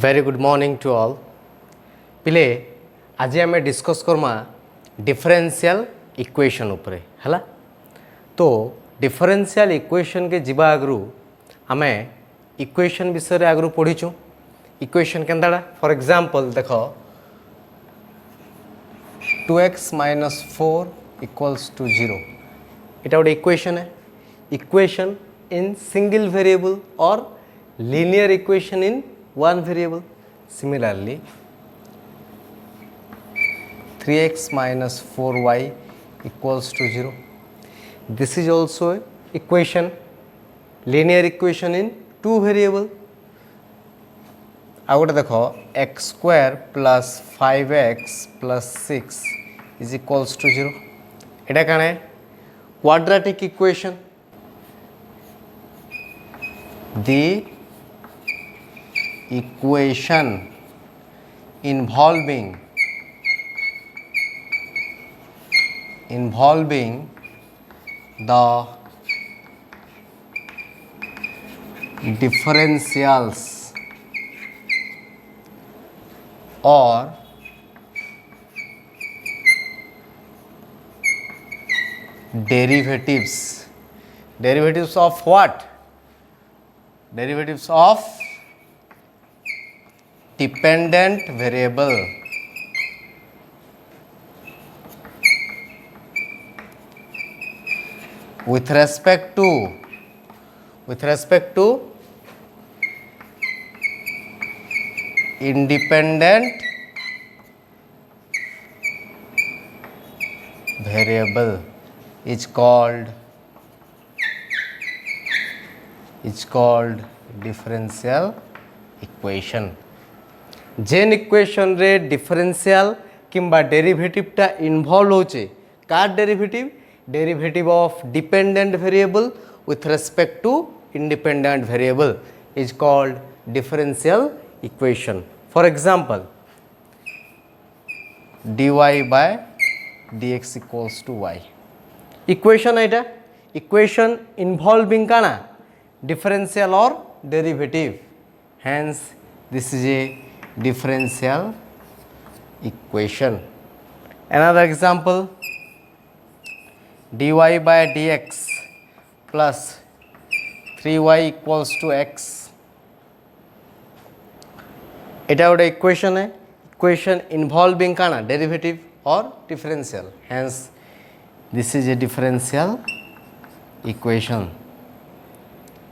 Very good morning to all पिले आज आम डिस्कस करमा डिफरेंशियल इक्वेशन उपरे हला। तो डिफरेंशियल इक्वेशन के जीवा आगु आम इक्वेशन विषय आगु पढ़ीचु। इक्वेशन केंदाड़ा फॉर एग्जांपल देख 2x माइनस 4 इक्वल्स टू 0 इटा गोटे इक्वेशन है। इक्वेशन इन सिंगल वेरिएबल और linear equation in one variable. Similarly 3x minus 4y equals to 0. This is also a equation, linear equation in two variable. आउ गोटे देख x square plus 5x plus 6 is equals to 0. एटा कौन है? quadratic equation. The equation involving the differentials or derivatives of what? Derivatives of dependent variable with respect to independent variable is called differential equation. जेन equation रे differential किंबा derivative टा involve होचे कार derivative of dependent variable with respect to independent variable is called differential equation. For example dy by dx equals to y equation एटा equation involving काना differential और derivative. Hence this is a differential equation. Another example dy by dx plus 3y equals to x. एटा गोटे equation है. Equation involving काना derivative और differential. Hence this is a differential equation.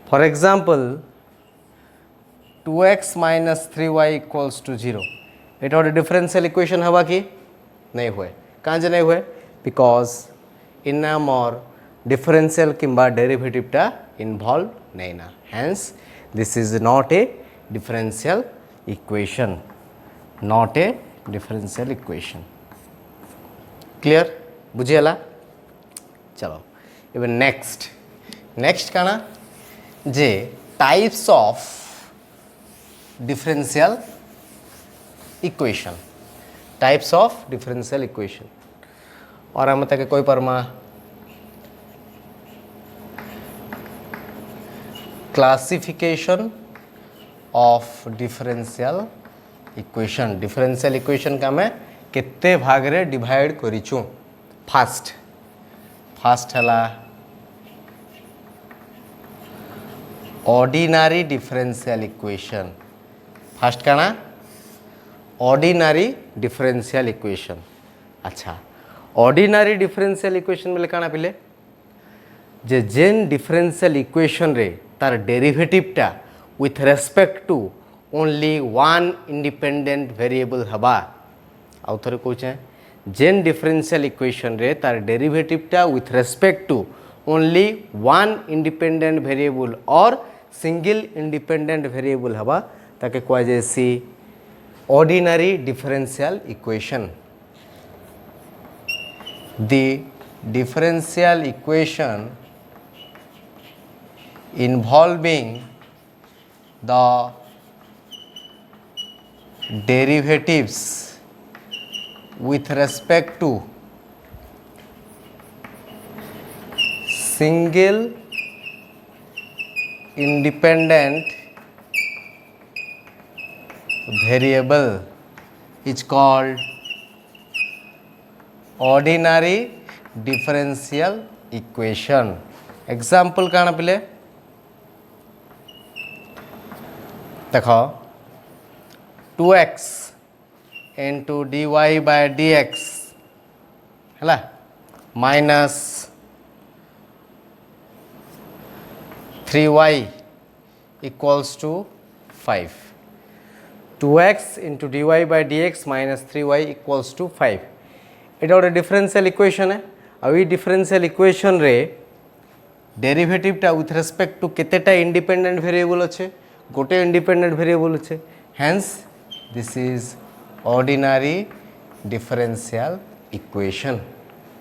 For example 2x minus 3y equals to 0 एटा गोटे differential equation हवा कि नहीं हुए. कहाँ जे नहीं हुए? बिकॉज इन मोर डिफरेंशियल किंबा डेरिवेटिव टा इन्वॉल्व नहीं ना. Hence this is not a differential equation. Clear बुझीगला? चलो एवं नेक्स्ट काना जे types of differential equation. Types of differential equation और हम तक कोई परमा classification of differential equation. Differential equation का मैं केते भाग रे डिवाइड करिछु. फास्ट हला ऑर्डिनरी डिफरेंशियल इक्वेशन. फास्ट काना ऑर्डिनरी डिफरेंशियल इक्वेशन. अच्छा ऑर्डिनरी डिफरेंशियल इक्वेशन बोले काना पिले जे जेन डिफरेंशियल इक्वेशन रे तार डेरिवेटिव टा with respect to only one independent variable हबा. आउ थरे कहूचे जेन डिफरेंशियल इक्वेशन रे तार डेरिवेटिव टा with respect to only one independent variable और सिंगल इंडिपेंडेंट वेरिएबल हवा ताके कह जाएसी ordinary differential equation. The differential equation involving the derivatives with respect to single independent variable is called ordinary differential equation. Example काना पिले देखो 2x into dy by dx है minus 3y equals to 5. 2x into dy by dx minus 3y equals to 5. এটা ଗୋଟେ differential equation है ଆଉ এই differential equation रे डेरिवेटिव टा with respect to केतेटा independent variable अच्छे गोटे independent variable अच्छे hence this is ordinary differential equation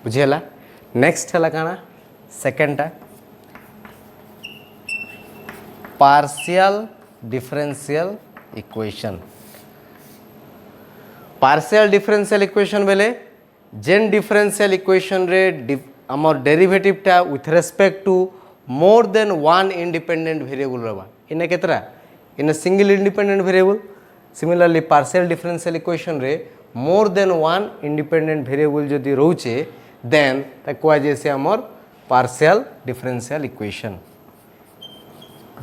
बुझेला. नेक्स्ट है काना सेकेंड टा partial differential equation. Partial differential equation बेले जेन डिफरेंशियल इक्वेशन रे आमर डेरिवेटिव टा with respect to more than one independent variable रहा इने केतरा in single independent variable. Similarly partial differential equation रे more than one independent variable जदि रोचे देन ताको आजेसे आमर partial differential equation.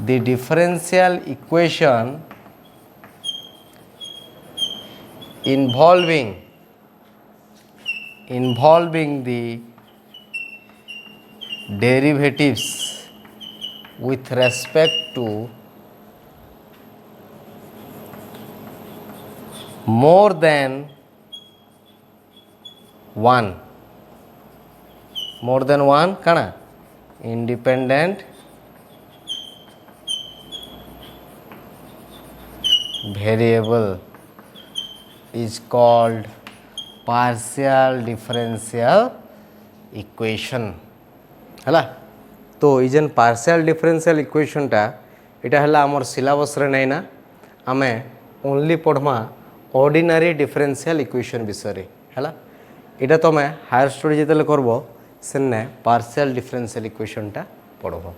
The differential equation involving the derivatives with respect to more than one kana independent variable is called partial differential equation हला. तो इजन partial differential equation टा इटा हला आमर सिलेबस रे नै ना आमे ओनली पढ़मा ordinary differential equation विषय रे हला. इटा तो मैं हायर स्टडी जेतले करबो सेने partial differential equation टा पढ़बो.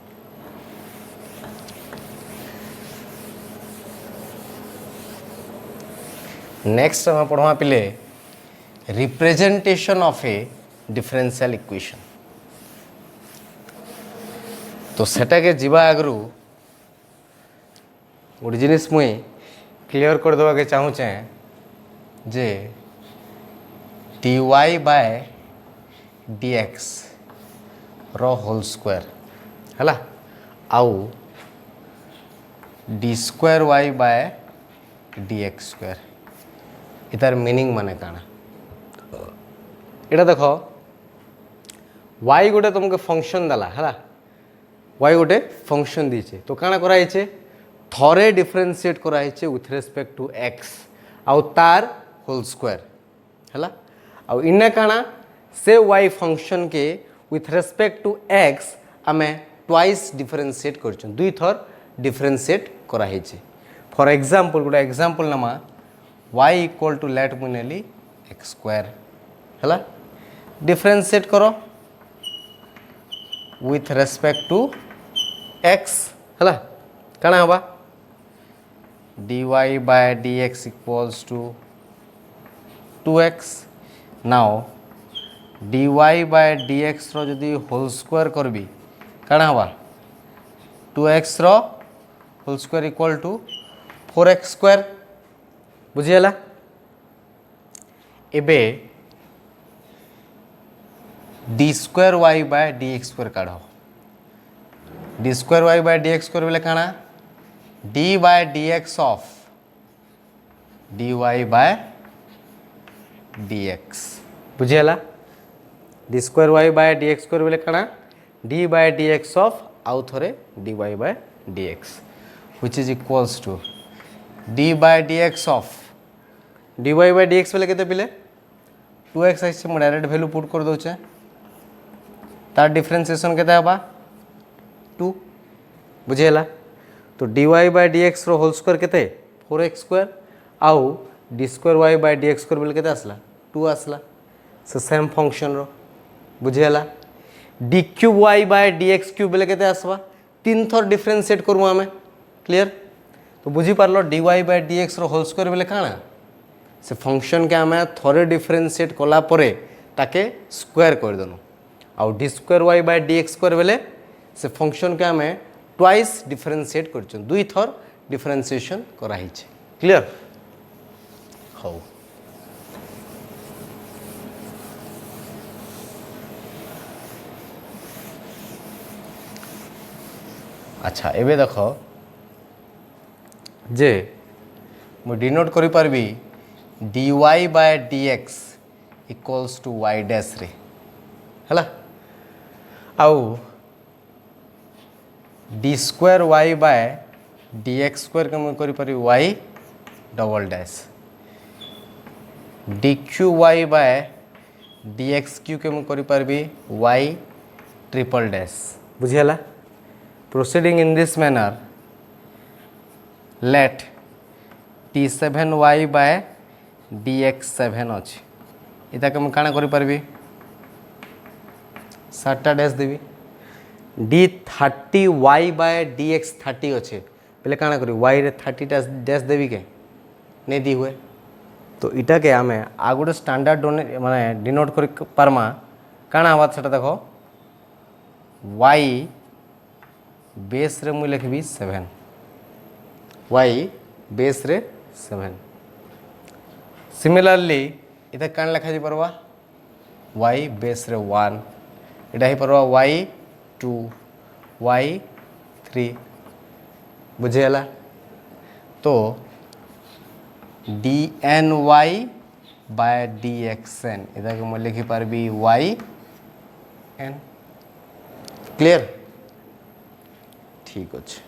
नेक्स्ट हम पढ़वा पिले representation of a differential equation. तो सेटा के जीवा आगरू गोटे जिनिस मुई क्लियर कर देवा के चाहूचे जे dy बाय dx रो होल स्क्वायर हला आउ d square y by dx square इतार मीनिंग माने काना इटा देखो y गोटे तुमके फंक्शन दला है y गोटे फंक्शन दीचे तो काना कराइचे थरे डिफरेंशिएट कराइचे विथ रेस्पेक्ट टू x आउ तार होल स्क्वायर है आउ इन्ने काना से y फंक्शन के विथ रेस्पेक्ट टू x आमे ट्वाइस डिफरेंशिएट करछन दुई थर डिफरेंशिएट कराइचे. फॉर एग्जांपल गोटे एग्जांपल नमा y इक्वल टू लेट मुनेली एक्स स्क्वायर है डिफरेंशिएट करो विथ रेस्पेक्ट टू एक्स है कण हवा dy by dx equals to 2x. Now dy by dx रो जदि होल स्क्वायर करबी कण हवा 2x रो whole square equal to 4x square बुझीगला. एबे d square y by d x square काढ़ d square y by d x square बोले काना d by d x of d y by d x बुझीगला. D square y by d x square बोले काना d by d x of आउ थरे d y by d x which is equals to d by d x of dy by dx बेले केते पिले 2x आइसे म डायरेक्ट वैल्यू पुट कर दोचे तार डिफरेंशिएशन केते हबा 2 बुझेला. तो dy बाय dx रो होल स्क्वायर केते 4x स्क्वायर आउ d square y by dx square बेले केते आसला 2 आसला से सेम फंक्शन रो बुझेला. d cube y by dx cube बेले केते आसबा तीन थर डिफरेंशिएट करमु हमें क्लियर. तो बुझी पारलो dy बाय dx रो होल स्क्वायर बेले काना से फंक्शन के आम थोड़े डिफरेंशिएट कला परे ताके स्क्वायर कर देनु आउ d square y by d x square बेले से फंक्शन के आम ट्वाइस डिफरेंशिएट कर दुई थर डिफरेंशिएशन कराई क्लियर हो अच्छा एबे देख जे मु डिनोट करि पारबी dy by dx equals to y dash रे हला आउ d square y by dx square के मु करि पारि y double dash dqy by dx cube के मु करि पारबी y ट्रिपल डैश बुझियला proceeding in this manner let t7y by dx7 अच्छी इता के काना करि पारबी 7टा dash Devi d30y by dx30 अच्छे पहले काना करी y रे 30टा डैश देबी के नहीं दी हुए तो इटा के आमे आ गोटे स्टैंडर्ड माने डिनोट करि पारमा काना हवा सेटा देखो y बेस रे मुझे लिखी 7 y बेस रे 7 सिमिलरली इधर कौन लिखा जी परवा y बेस रे 1 इटा ही परवा y 2 y 3 बुझेला तो dny बाय dxn इधर के मुझे लिखी पारबी yn क्लियर ठीक अच्छे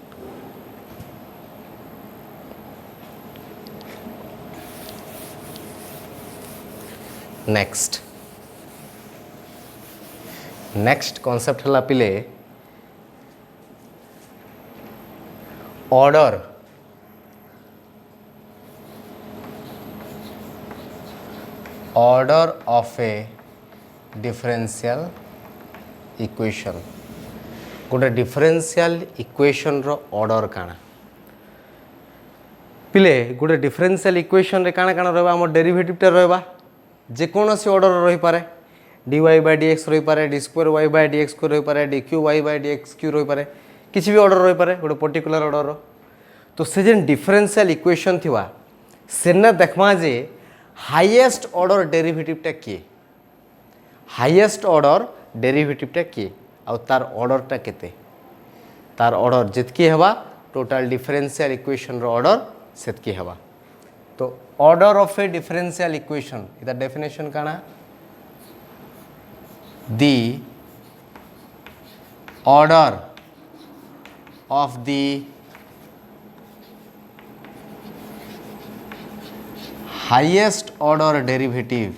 नेक्स्ट कॉन्सेप्ट हला पिले order of a differential equation गोटे डिफरेंशियल इक्वेशन रो ऑर्डर काना पिले गोटे डिफरेंशियल इक्वेशन रे काना काना रहबा हमर डेरिवेटिव टा रहबा जे कोनोसी ऑर्डर रही पारे dy बाय dx रही पारे d square y by dx को रही पारे dq y by dx q रही पारे किसी भी ऑर्डर रही पारे गोटे पर्टिकुलर ऑर्डर रो तो से जेन डिफरेंशियल इक्वेशन थिवा सेना देखमा जे हाईएस्ट ऑर्डर डेरिवेटिव टा किए हाईएस्ट ऑर्डर डेरिवेटिव टा किए आउ तार ऑर्डर टा केते तार ऑर्डर जितकी हवा टोटल डिफरेंशियल इक्वेशन रो ऑर्डर सेतकी हवा तो order of a differential equation इदा डेफिनेशन काना दी order of the highest order derivative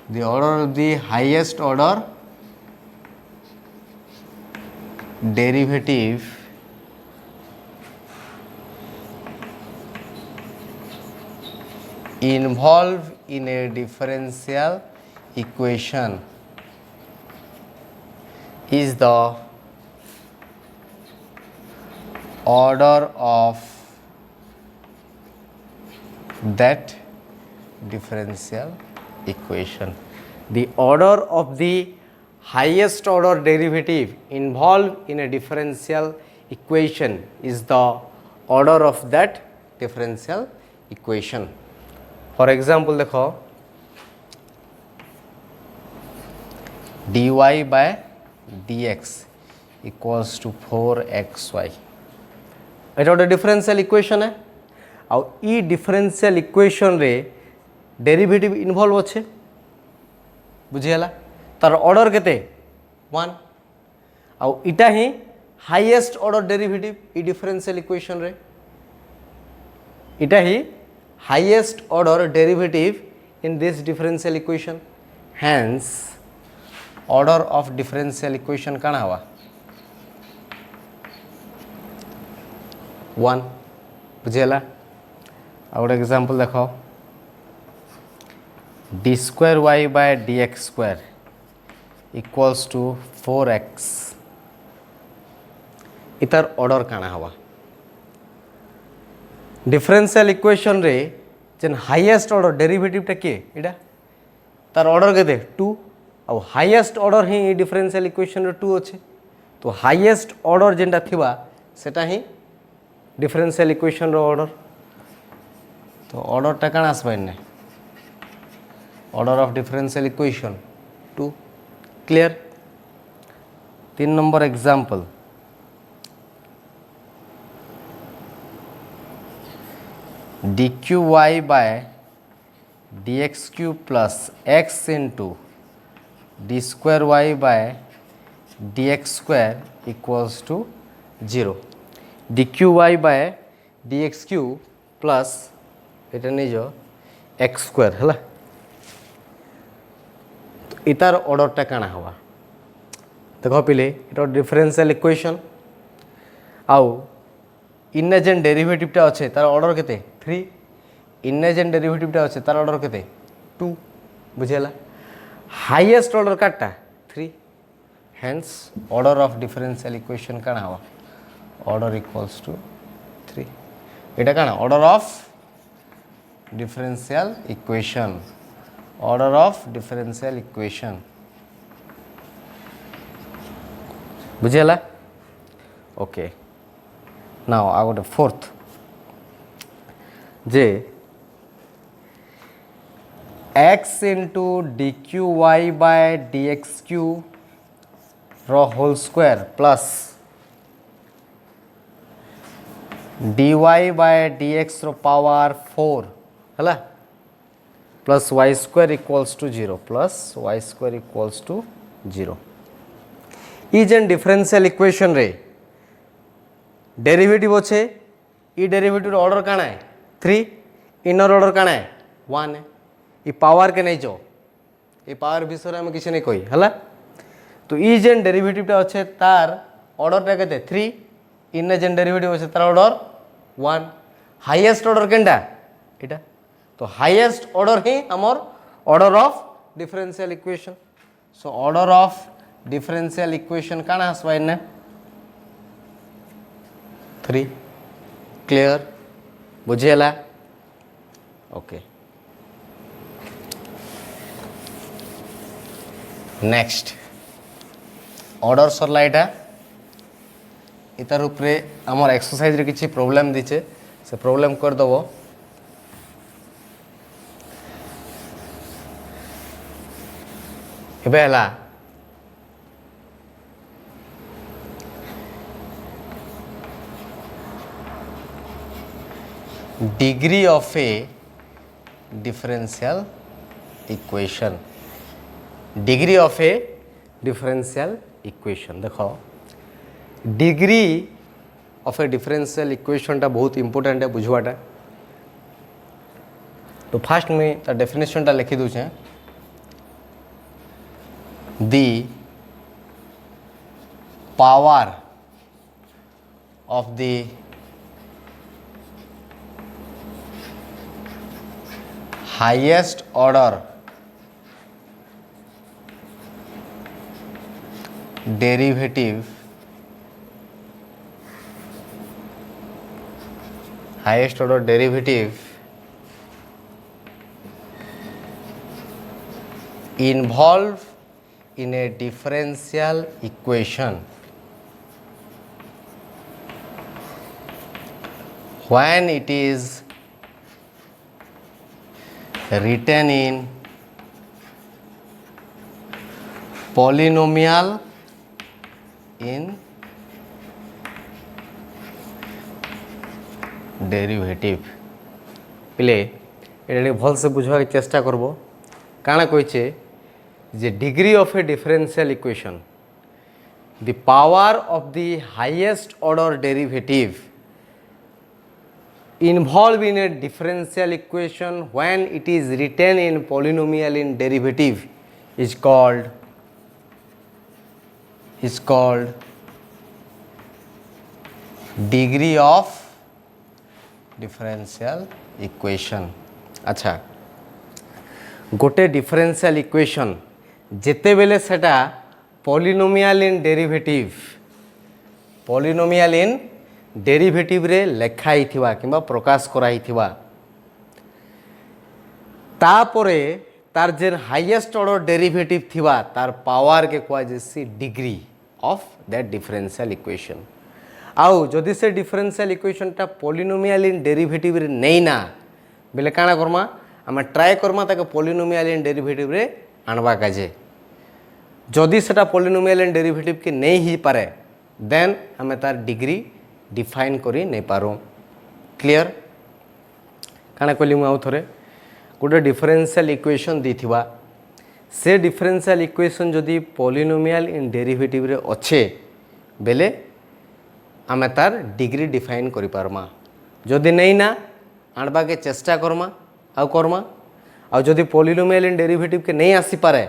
the order of the highest order derivative involved in a differential equation is the order of that differential equation. The order of the highest order derivative involved in a differential equation is the order of that differential equation. For example देखो dy by dx equals to 4xy एटा गोटे differential equation है आउ ई differential equation रे derivative involve अच्छे बुझीगला तार order केते 1 आउ इटा ही हाईएस्ट ऑर्डर डेरिवेटिव ई डिफरेंशियल इक्वेशन रे इटा ही highest order derivative in this differential equation hence order of differential equation काना हवा 1 बुझीगला आ गोटे एग्जांपल देखो d square y by d x square equals to 4x इतार ऑर्डर काना हवा डिफरेंशियल इक्वेशन रे जेन हाईएस्ट ऑर्डर डेरिवेटिव टा के इडा तार ऑर्डर केते 2 और हाईएस्ट ऑर्डर ही डिफरेंशियल इक्वेशन रे 2 अच्छे तो हाईएस्ट ऑर्डर जेनटा थिबा सेटा ही डिफरेंशियल इक्वेशन रो ऑर्डर तो ऑर्डर टा काना आसबा इने order of differential equation 2 clear 3 number example dqy by dx cube plus x into d square y by dx square equals to 0 dqy by dx cube plus এটা নিজ x square হলা इतार ऑर्डरटा काना हवा देख पिले इटा डिफरेंशियल इक्वेशन आउ इन्ने जेन डेरिवेटिवटा अच्छे तार ऑर्डर केते 3 इन्ने जेन डेरिवेटिवटा अच्छे तार ऑर्डर केते 2 बुझेला हाईएस्ट ऑर्डर काटा 3 hence order of differential equation काना हवा ऑर्डर इक्वल्स टू 3 एटा काना order of differential equation order of differential equation बुझेला ओके नाउ आ गोटे फोर्थ जे x into d Q y by d x cube रो whole square plus d y by d x रो power 4 है plus y square equals to 0 plus y square equals to 0 ई जेन differential equation रे derivative अच्छे ई derivative order काना है 3 inner order काना है 1 है ये पावर के नहीं जो ये पावर विषय में किसी नहीं कही है तो ई जेन डेरिवेटिव अच्छे तार ऑर्डर टा के 3 इन जेन डेरिवेटिव अच्छे तार ऑर्डर 1 हाईएस्ट ऑर्डर केनटा इटा तो हाईएस्ट ऑर्डर ही आमर order of differential equation so order of differential equation काना आसबा इन्ने 3 क्लियर बुझेला ओके नेक्स्ट ऑर्डर सरला एटा इतार उपरे आमर एक्सरसाइज रे किछि प्रॉब्लम दिचे से प्रॉब्लम कर दबो एबे हला degree of a differential equation degree of a differential equation देखो degree of a differential equation टा बहुत इंपोर्टेंट है बुझवाटा तो फास्ट में तार डेफिनेशन टा लिखि दूचे the power of the highest order derivative highest order derivative involved in a differential equation when it is written in polynomial in derivative पिले ये भल से बुझवा के चेष्टा करबो काना कहिचे जे degree of a differential equation the power of the highest order derivative involved in a differential equation when it is written in polynomial in derivative is called degree of differential equation अच्छा गोटे differential equation जेते बेले सेटा polynomial in derivative derivative रे लेखा हिथिबा किंबा प्रकाश करा हिथिबा तापरे तार जेन हाईएस्ट ऑर्डर डेरिवेटिव थिबा तार पावर के कुआ जेसी degree of that differential equation आउ जदि से डिफरेंशियल इक्वेशन टा पॉलिनोमियल इन डेरिवेटिव रे नहीं ना बेले काना करमा आम ट्राए करमा ताके पॉलिनोमियल इन डेरिवेटिव रे आनबा काजे जदि सेटा पॉलिनोमियल इन डेरिवेटिव के नहीं ही पारे देन आम तार डिग्री डिफाइन करी नहीं पारो क्लियर काना कहली मु आउ थरे गोटे डिफरेंशियल इक्वेशन देथिबा से डिफरेंशियल इक्वेशन जदि पॉलिनोमियल इन डेरिवेटिव रे अच्छे बेले आमे तार डिग्री डिफाइन करि पारमा जदि नहीं ना आनबा के चेष्टा करमा आउ जदि पॉलिनोमियल इन डेरिवेटिव के नहीं आसी पारे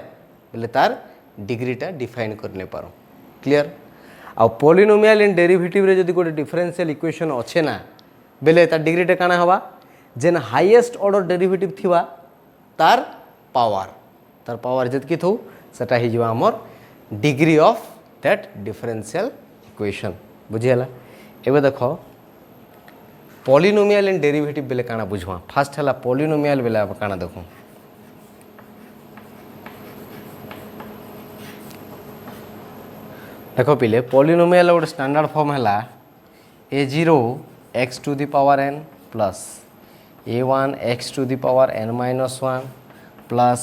बेले तार डिग्रीटा डिफाइन कर नहीं पारो क्लियर आउ पॉलिनोमियल इन डेरिवेटिव रे जदि गोटे डिफरेंशियल इक्वेशन अच्छे ना बेले तार डिग्रीटा काना हवा जेन हाईएस्ट ऑर्डर डेरिवेटिव थिबा तार पावर जतकी थौ सेटा ही जवा हमर degree of that differential equation बुझियला एबे देखो पॉलिनोमियल इन डेरिवेटिव बेले काना बुझवा फास्ट हला पॉलिनोमियल बेले अब काना देखो देखो पिले पॉलिनोमियल गोटे स्टैंडर्ड फॉर्म हला a0 x to the power n plus a1 x to the power n minus 1 plus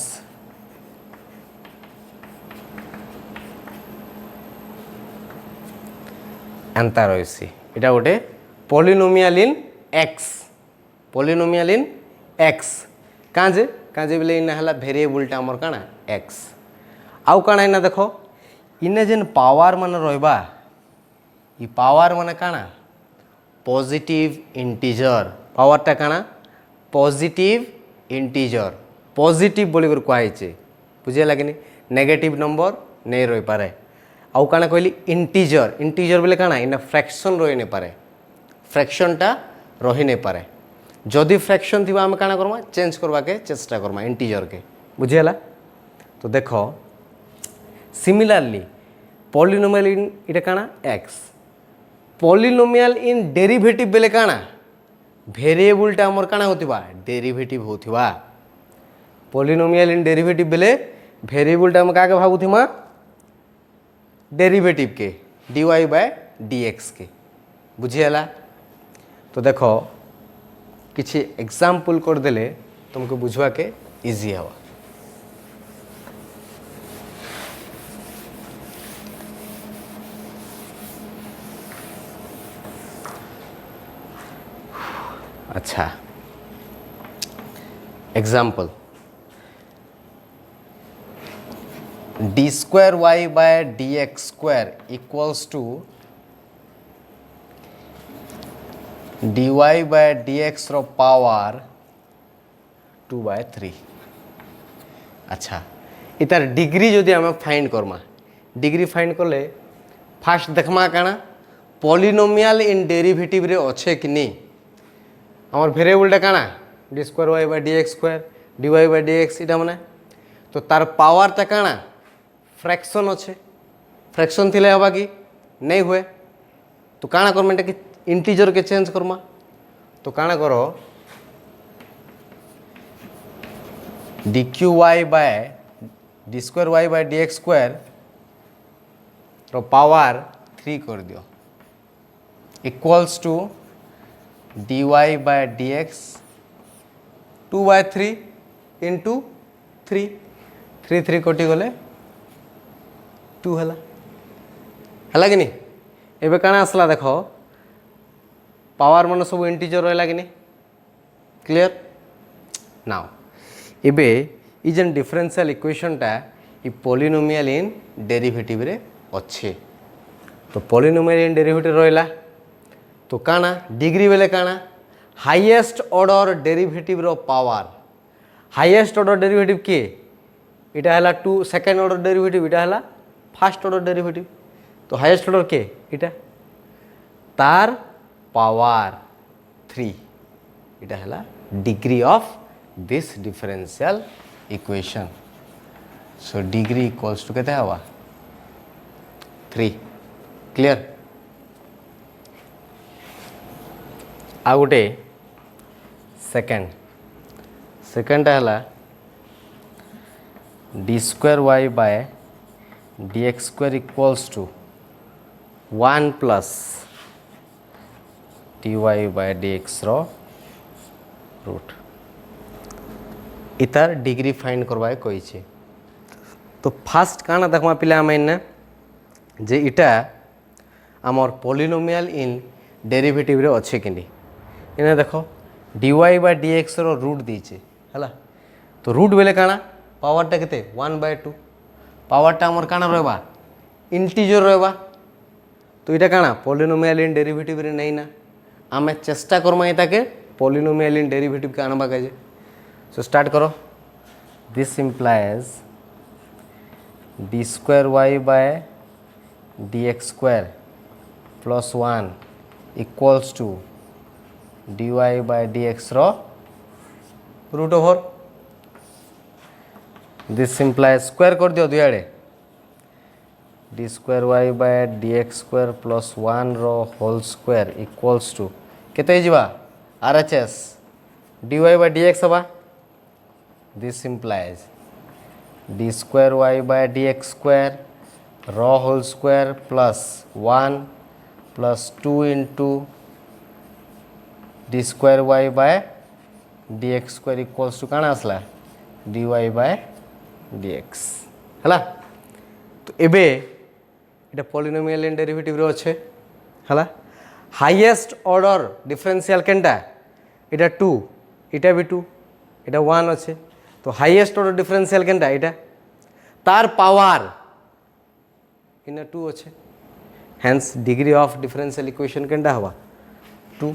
एंता रही इटा गोटे पॉलिनोमियल इन x काजे बोले इना हला वेरिएबलटा हमर काना x आउ काना इना देखो इने जेन पावर मान रहबा ई पावर माने काना पॉजिटिव इंटीजर पावरटा काना पॉजिटिव इंटीजर पॉजिटिव बोली कर कहैछे बुझे लागनी नेगेटिव नंबर नहीं रही पारे आउ काना कहली इंटीजर बोले काना इना फ्रैक्शन रही नहीं पारे फ्रैक्शनटा रही नहीं पारे जदि फ्रैक्शन थी आम काना करमा चेंज करवा के चेष्टा करमा इंटीजर के बुझीगला तो देखो सिमिलरली पॉलिनोमियल इन इटा काना x पॉलिनोमियल इन डेरिवेटिव बेले काना वेरिएबलटा हमर काना होतिबा डेरिवेटिव होतिबा पॉलिनोमियल इन डेरिवेटिव बेले वेरिएबलटा हम काके भाबुथिमा डेरिवेटिव के dy बाय dx के बुझीगला तो देखो किसी एग्जाम्पल कर देले तुमको बुझवा के इजी हवा अच्छा example d square y by d x square equals to d y by d x रो पावर 2/3 अच्छा इतार डिग्री जदि आम फाइंड करमा डिग्री फाइंड कले फास्ट देखमा काना पॉलिनोमियल इन डेरिवेटिव रे अच्छे कि नहीं आमर वेरिएबलटा काना d square y by d x square d y by d x इटा माने तो तार पावरटा काना फ्रैक्शन अच्छे फ्रैक्शन थिले हवा कि नहीं हुए तो काना करमा कि इंटीजर के चेंज करमा तो काना करो d Q y by d square y by d x square रो पावर 3 कर दियो equals to d y by d x 2/3 into 3 3 3 कटि गले 2 है कि नहीं एबे काना आसला देखो पावर मन सब इंटीजर रहा कि नहीं क्लियर नाउ एबे ई जेन डिफरेंशियल इक्वेशनटा ई पॉलिनोमियल इन डेरिवेटिव रे अच्छे तो पॉलिनोमियल इन डेरिवेटिव रहा तो काना डिग्री बेले काना हाईएस्ट ऑर्डर डेरिवेटिव रो पावर हाईएस्ट ऑर्डर डेरिवेटिव के इटा हला 2 सेकेंड ऑर्डर डेरिवेटिव इटा हला फर्स्ट ऑर्डर डेरिवेटिव तो हाईएस्ट ऑर्डर के इटा तार पावर 3 इटा हला degree of this differential equation so degree equals to केते हवा 3 क्लियर आ गोटे सेकेंड है d square y by d x square equals to 1 plus d y by d x root इतार डिग्री फाइंड करवाए कही। तो फास्ट काना देखमा पिला आम जे इटा आमर पॉलिनोमियल इन डेरिवेटिव रे अच्छे कि इन्हें देखो d y by d x root दीचे है। तो रूट बेले काना पावरटा केते 1/2 पावरटा आमर काना रहबा इंटीजर रहबा। तो इटा काना पॉलिनोमियल इन डेरिवेटिव रे नहीं ना आमे चेष्टा करमा इताके पॉलिनोमियल इन डेरिवेटिव के आनबा काजे। सो स्टार्ट करो। This implies d square y by d x square plus 1 equals to d y by d x root over. This implies square कर दियो दुआड़े d square y by d x square plus 1 whole square equals to केते जिबा R H S d y by d x हवा। This implies d square y by d x square whole square plus 1 plus 2 into d square y by d x square equals to काना आसला d y by d x है। तो एबे इटा polynomial in derivative रे अच्छे है। Highest order differential केनटा इटा 2 इटा भी 2 इटा 1 अच्छे। तो हाईएस्ट ऑर्डर डिफरेंशियल केनटा इटा तार पावर इन 2 अच्छे। Hence degree of differential equation केनटा हवा 2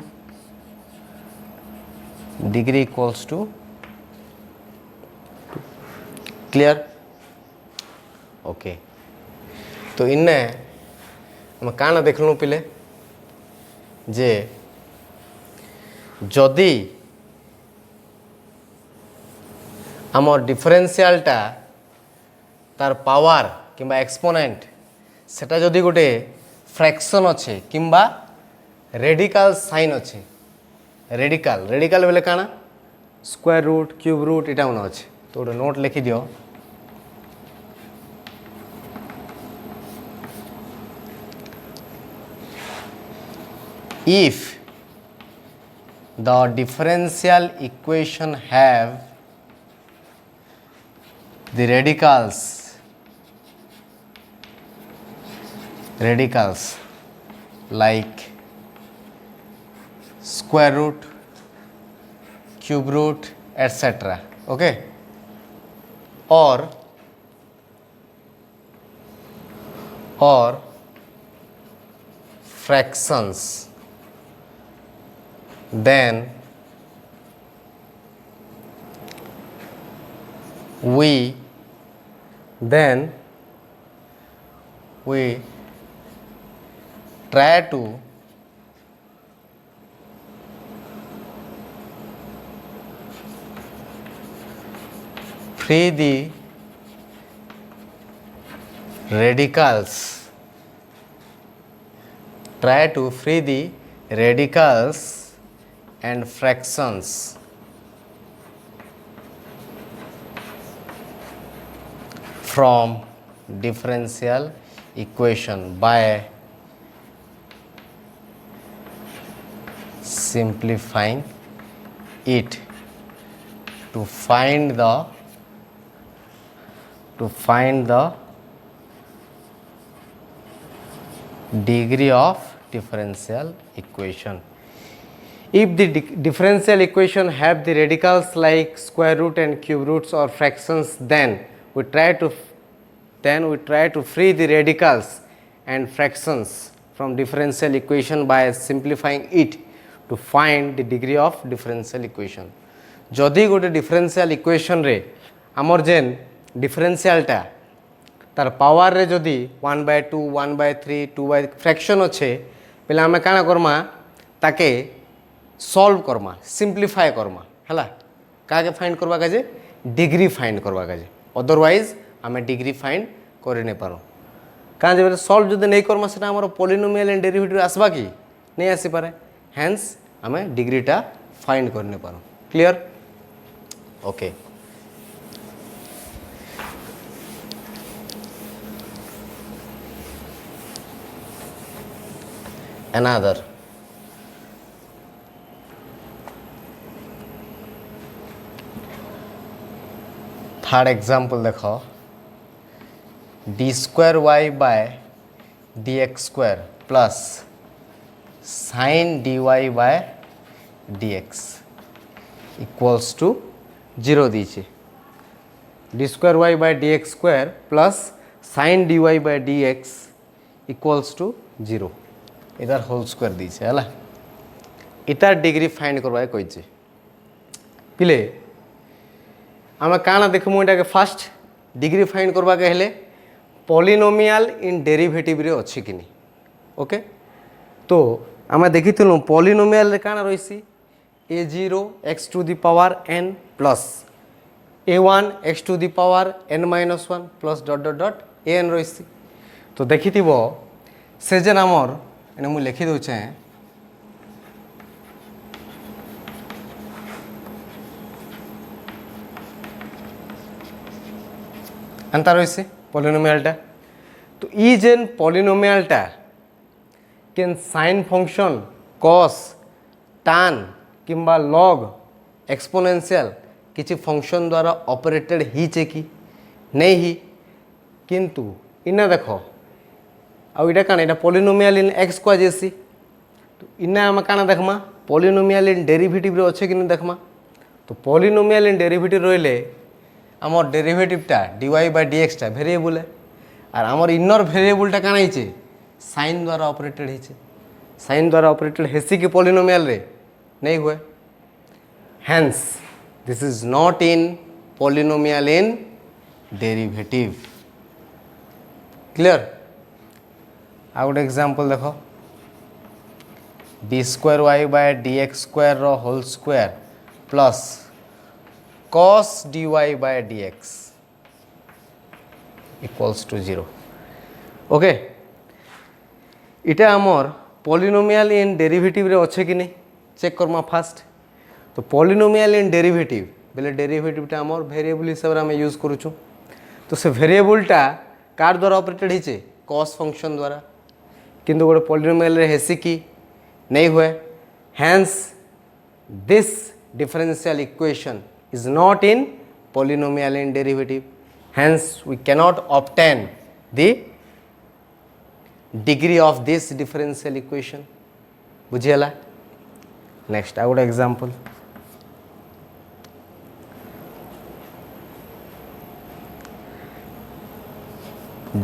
degree equals to 2। Clear okay. तो इन्ने हम काना देखलु पिले जे जदि आमर डिफरेंशियलटा तार पावर किंबा एक्सपोनेंट सेटा जदि गोटे फ्रैक्शन अच्छे किंबा रेडिकल साइन अच्छे रेडिकल बेले काना स्क्वायर रूट क्यूब रूट इटा मन अच्छे। तो गोटे नोट लिखि दियो if the differential equation have the radicals like square root cube root etc. okay or fractions then we try to free the radicals and fractions from differential equation by simplifying it to find the degree of differential equation. If the differential equation have the radicals like square root and cube roots or fractions, then we try to free the radicals and fractions from differential equation by simplifying it to find the degree of differential equation. जदि गोटे differential equation रे आमर जेन differentialटा तार power रे जदि 1/2 1/3 2 fraction अच्छे पहले आम काना करमा ताके सॉल्व करमा सिंप्लीफाई करमा है क्या फाइंड करवा काजे डिग्री फाइंड करवा काजे अदरवाइज आम डिग्री फाइंड कर नहीं पारो क्या जब सॉल्व जब नहीं करमा से पॉलिनोमियल एंड डेरिवेटिव आसबा कि नहीं आसी पारे हेंस आमे डिग्रीटा फाइंड करने पारो clear okay another third example देखो d square y by d x square plus sine d y by d x equals to 0 दीजिए d square y by d x square plus sine d y by d x equals to 0 इधर whole square दीजिए है इतार degree find करवा कही पिले आम काना देखमु एटा के फास्ट डिग्री फाइंड करवा के हेले पॉलिनोमियल इन डेरिवेटिव रे अछि कि नहीं ओके तो आम देखिथिलु पॉलिनोमियल रे काना रहिसी a0 x to the power n plus a1 x to the power n minus 1 plus dot dot dot an रहिसी तो देखिथिबो से जे नामर एने मु लिखि दउछे एंता रही पॉलिनोमियलटा तो ई जेन पॉलिनोमियलटा केन साइन फंक्शन कॉस टान किंबा लॉग एक्सपोनेंशियल किसी फंक्शन द्वारा ऑपरेटेड हीचे कि नहीं ही किंतु इना देखो आउ इटा काना इटा पॉलिनोमियल इन एक्स को जेसी तो इना हम काना देखमा पॉलिनोमियल इन डेरिवेटिव रे अच्छे कि नहीं देखमा तो पॉलिनोमियल इन डेरिवेटिव रहिले आमर डेरिवेटिवटा dy बाय dx टा वेरिएबल है और आमर इनर वेरिएबलटा काना हिचे साइन द्वारा ऑपरेटेड हिचे साइन द्वारा ऑपरेटेड हेसी के पॉलिनोमियल रे नहीं हुए hence this is not in polynomial in derivative clear आ गोटे एग्जांपल देखो d square y by d x square रो whole square plus cos dy by dx equals to 0 okay इटा आमर पॉलिनोमियल इन डेरिवेटिव रे अच्छे कि नहीं चेक करमा फास्ट तो पॉलिनोमियल इन डेरिवेटिव बेले डेरिवेटिवटा आमर वेरिएबल हिसाब रे हम यूज करूछु तो से वेरिएबलटा कार द्वारा ऑपरेटेड हिचे cos फंक्शन द्वारा किंतु गोटे पॉलिनोमियल रे हेसी कि नहीं हुए hence this differential equation is not in polynomial in derivative hence we cannot obtain the degree of this differential equation बुझियला next I would example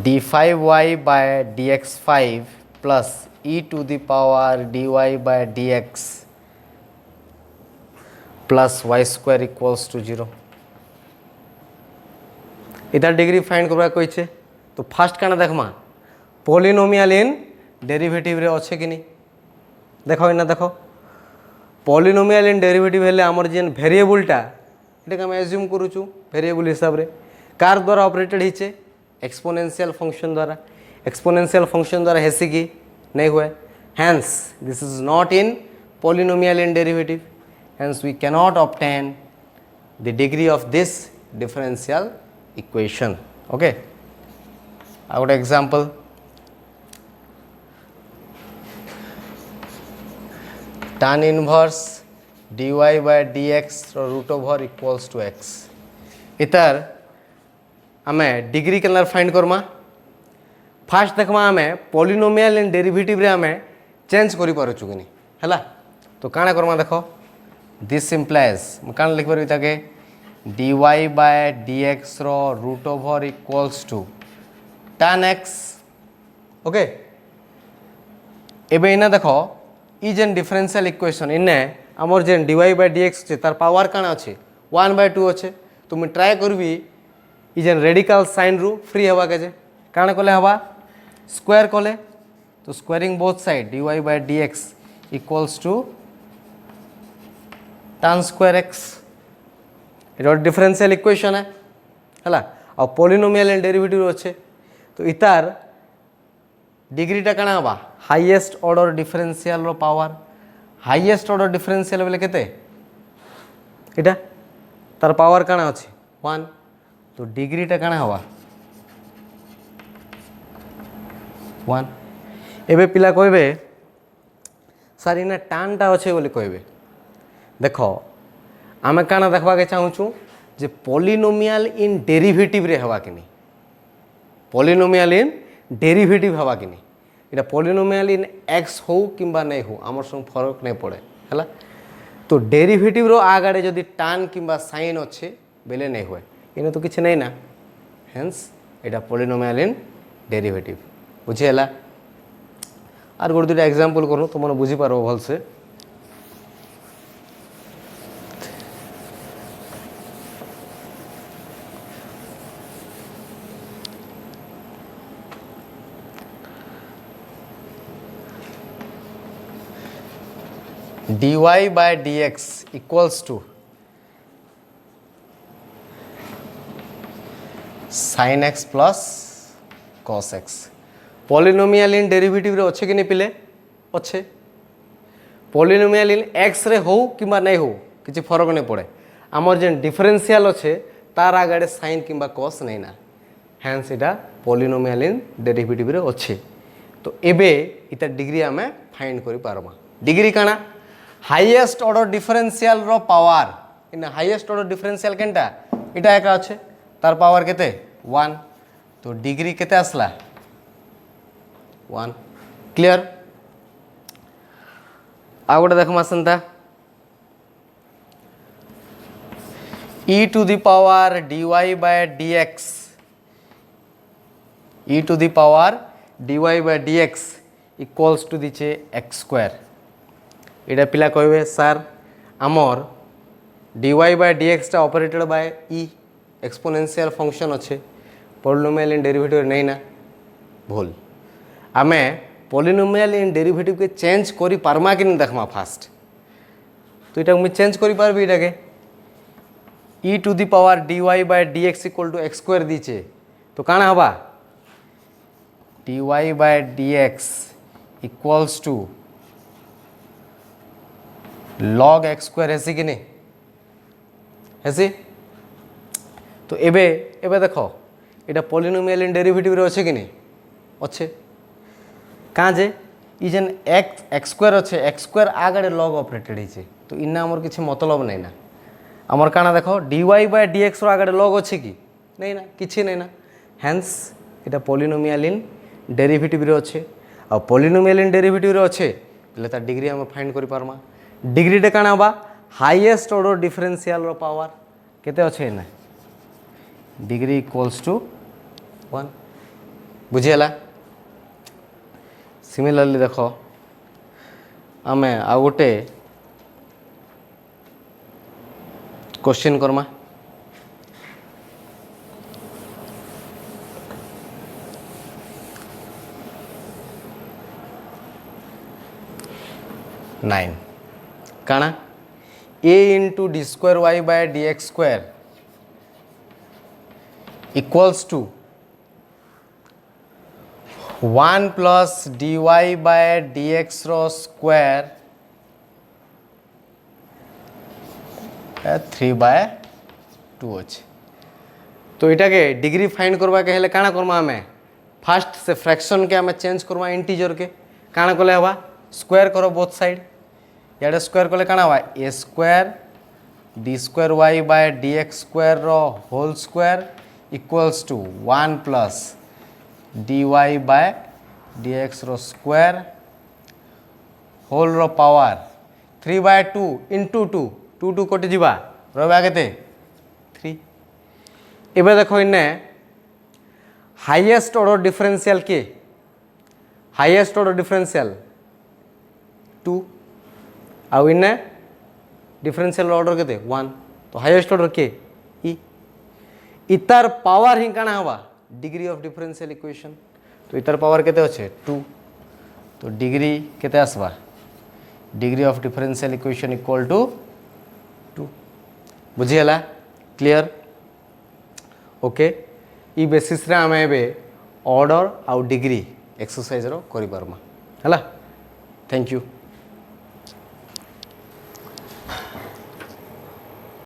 d5y by dx5 plus e to the power dy by dx plus y square equals to 0 इधर degree find करवा कही तो fast काना देखमा polynomial in derivative रे अच्छे कि नहीं देखो इना देखो पॉलिनोमियल इन डेरिवेटिव हेले आमर जेन वेरिएबलटा एटा हम एज्यूम करूछु वेरिएबल हिसाब रे कार द्वारा ऑपरेटेड हिचे एक्सपोनेंशियल फंक्शन द्वारा हेसी कि नहीं हुए hence this is not in polynomial in derivative hence we cannot obtain the degree of this differential equation okay I would example tan inverse dy by dx root over equals to x इतर आमे degree केनर find Karma fast देखमा आमे polynomial in derivative रे आमे change करि पारछु कि नहीं हैला तो काना करमा देखो दिस इम्प्लाइज कान लिख पारि ताके dy by dx रो root over equals to tan x okay एबे इना देखो ई जेन डिफरेंशियल इक्वेशन इने हमर जेन dy by dx छै तार पावर काना अछि 1/2 अछि तो मैं ट्राई करबी ई जेन रेडिकल साइन रु फ्री हवा के जे काना कोले हवा स्क्वायर कोले तो squaring both side dy by dx equals to tan square x এটা ডিফারেন্সিয়াল ইকুয়েশন है और पॉलिनोमियल इन डेरिवेटिव अच्छे तो इतार डिग्रीटा काना हवा हाईएस्ट ऑर्डर डिफरेंशियल रो पावर हाईएस्ट ऑर्डर डिफरेंशियल बेले केते इटा तार पावर काना अछि 1 तो डिग्री टा काना हवा 1 एबे पिला कहबे सर इना टान टा अच्छे बोले कहबे देखो आमे काना देखबा के चाहूँ जे पॉलिनोमियल इन डेरिवेटिव रे हवा कि नहीं पॉलिनोमियल इन डेरिवेटिव हवा कि नहीं इटा पॉलिनोमियल इन एक्स हो किंबा नहीं हो आमर संग फरक नहीं पड़े है तो डेरिवेटिव रो आगाड़े जदि टान किंबा साइन अच्छे बेले नहीं हुए इन तो किसी नहीं ना हेन्स इटा पॉलिनोमियल इन डेरिवेटिव बुझीगला आर गोटे दुटा एग्जांपल करूँ तुम मैंने बुझी पार भल से dy by dx equals to sin x plus cos x polynomial in derivative रे अच्छे कि नहीं पिले अच्छे पॉलिनोमियल इन एक्स रे हो किंबा नहीं हो किसी फरक नहीं पड़े आमर जेन डिफरेंशियल अच्छे तार आगे साइन किंबा कॉस नहीं ना हेन्स इटा पॉलिनोमियल इन डेरिवेटिव रे अच्छे तो एबे इता डिग्री आमे फाइंड करि पारमा डिग्री काना हाईएस्ट ऑर्डर डिफरेंशियल रो power in highest order differential केनटा इटा एका अच्छे तार पावर केते 1 तो डिग्री केते आसला 1 क्लियर आ गोटे देखमा संता e to the power dy by dx e to the power dy by dx equals to दिचे x square इटा पिला कहबे सर आमर dy by dx टा operated by e exponential function अच्छे पॉलिनोमियल इन डेरिवेटिव नहीं ना भूल आमे पॉलिनोमियल इन डेरिवेटिव के चेंज करी पारमा कि नहीं देखमा फास्ट तो इटा मैं चेंज करी पारबी इटा के e to the power dy by dx equal to x square दीचे तो काना हबा dy by dx equals to log x square ऐसी कि नहीं ऐसी तो एबे एबे देखो इटा पॉलिनोमियल इन डेरिवेटिव रे अच्छे कि नहीं अच्छे कहाँ जे जेन एक्स स्क्वायर अच्छे एक्स स्क्वायर आगे लग ऑपरेटेड है तो इना आमर किसी मतलब नहीं ना आमर काना देखो dy by dx रो आगे लग अच्छे कि नहीं ना किसी नहीं ना हेन्स इटा पॉलिनोमियल इन डेरिवेटिव रे अच्छे आ पॉलिनोमियल इन डेरिवेटिव रे अच्छे बोले तार डिग्री आम फाइंड करि पारमा डिग्री टे काना बा हाईएस्ट ऑर्डर डिफरेंशियल रो पावर केते अच्छे ना डिग्री इक्वल्स टू 1 बुझीगला सिमिलरली देखो आमे आ गोटे क्वेश्चन करमा नाइन काना a into d square y by dx square equals to 1 plus dy by dx रो स्क्वायर 3 by 2 अच्छे तो इटा के डिग्री फाइंड करवा के हेले काना करमा हमें फास्ट से फ्रैक्शन के हमें चेंज करवा इंटीजर के काना कोले हवा स्क्वायर करो बोथ साइड याडे स्क्वायर कोले काना हवा a square d square y by dx square रो whole square equals to 1 plus dy by dx रो स्क्वायर होल रो पावर 3 by 2 into 2 2 2 कोटी जीवा रहा केते 3 एबे देखो इन्ने हाईएस्ट ऑर्डर डिफरेंशियल के हाईएस्ट ऑर्डर डिफरेंशियल 2 आउ इन्ने डिफरेंशियल ऑर्डर केते 1 तो हाईएस्ट ऑर्डर के ई इतार पावर ही काना हवा डिग्री ऑफ डिफरेंशियल इक्वेशन तो इतार पावर केते अच्छे 2 तो डिग्री केते आसवा degree of differential equation equal to 2 बुझीगला क्लियर ओके ई बेसिस रे आमे एबे ऑर्डर आउ डिग्री एक्सरसाइज रो करि पारमा हला थैंक यू।